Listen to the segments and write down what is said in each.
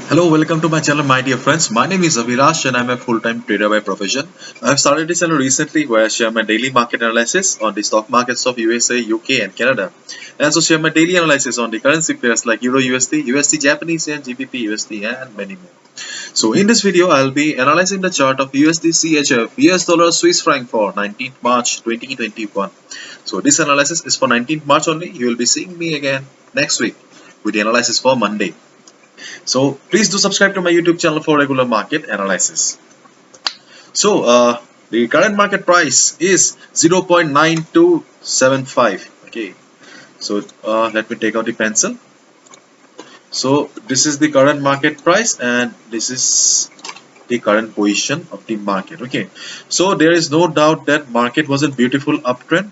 Hello, welcome to my channel, my dear friends. My name is Avirash and I'm a full-time trader by profession. I've started this channel recently where I share my daily market analysis on the stock markets of USA, UK and Canada. I also share my daily analysis on the currency pairs like Euro USD, USD Japanese Yen, GBP USD and many more. So in this video, I'll be analyzing the chart of USD CHF, US dollar Swiss franc for 19th March 2021. So this analysis is for 19th March only. You will be seeing me again next week with the analysis for Monday. So please do subscribe to my YouTube channel for regular market analysis. So the current market price is 0.9275. Okay. So let me take out the pencil. So this is the current market price and this is the current position of the market. Okay. So there is no doubt that market was a beautiful uptrend,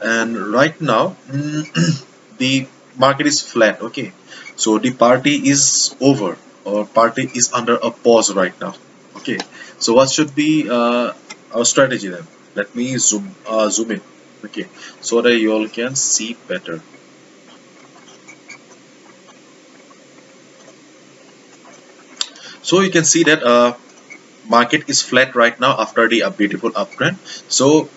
and right now the market is flat. Okay, so the party is over, or party is under a pause right now. Okay, so what should be our strategy then? Let me zoom in. Okay, so that you all can see better. So you can see that market is flat right now after the beautiful uptrend. So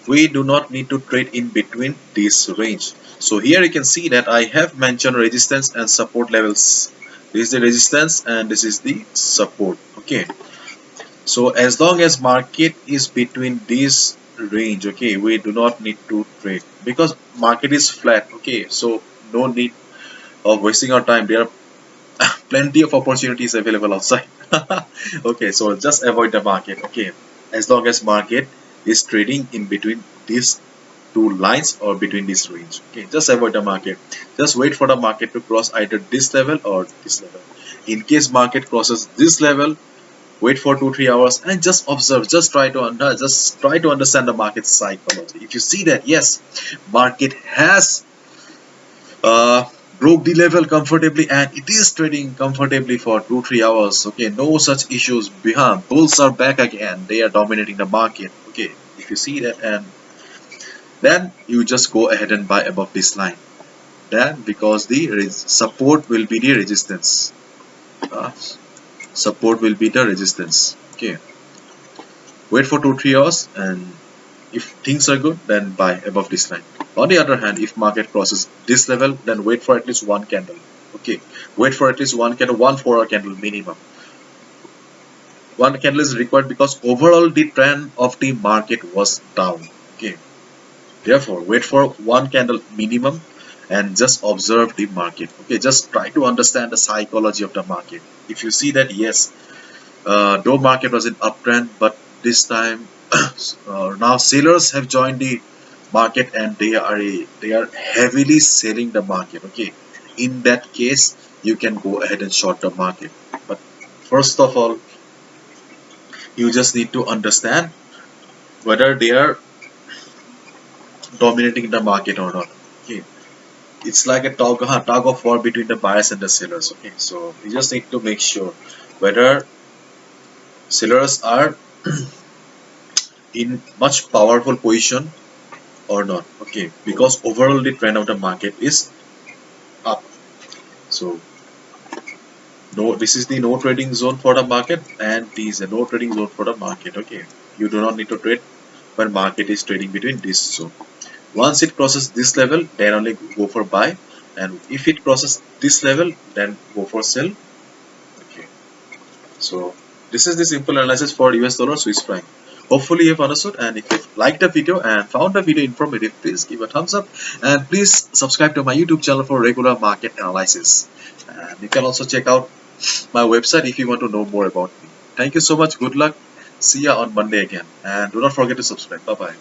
we do not need to trade in between this range. So here you can see that I have mentioned resistance and support levels. This is the resistance and this is the support. Okay, so as long as market is between this range, okay, we do not need to trade because market is flat. Okay, so no need of wasting our time. There are plenty of opportunities available outside. Okay, so just avoid the market. Okay, as long as market is trading in between these two lines or between this range. Okay, just avoid the market. Just wait for the market to cross either this level or this level. In case market crosses this level, wait for 2-3 hours and just observe. Just try to understand the market psychology. If you see that yes, market has uh, broke the level comfortably and it is trading comfortably for 2-3 hours. Okay, no such issues behind. Bulls are back again. They are dominating the market. Okay, if you see that, and then you just go ahead and buy above this line. Then because the support will be the resistance. uh, Support will be the resistance. Okay, wait for 2-3 hours, and if things are good, then buy above this line. On the other hand, if market crosses this level, then wait for at least one candle. Okay, wait for at least one candle, 1 4 hour candle minimum. One candle is required because overall the trend of the market was down. Okay, therefore wait for one candle minimum and just observe the market. Okay, just try to understand the psychology of the market. If you see that yes, though market was in uptrend, but this time now sellers have joined the market and they are heavily selling the market. Okay, in that case you can go ahead and short the market. But first of all, you just need to understand whether they are dominating the market or not. Okay, it's like a tug of war between the buyers and the sellers. Okay, so you just need to make sure whether sellers are in much powerful position or not. Okay, because overall the trend of the market is up. So no, this is the no trading zone for the market, and this is a no trading zone for the market. Okay, you do not need to trade when market is trading between this zone. Once it crosses this level, then only go for buy, and if it crosses this level, then go for sell. Okay, so this is the simple analysis for US dollar Swiss franc. Hopefully you have understood, and if you liked the video and found the video informative, please give a thumbs up and please subscribe to my YouTube channel for regular market analysis. And you can also check out my website if you want to know more about me. Thank you so much. Good luck. See ya on Monday again. And do not forget to subscribe. Bye bye.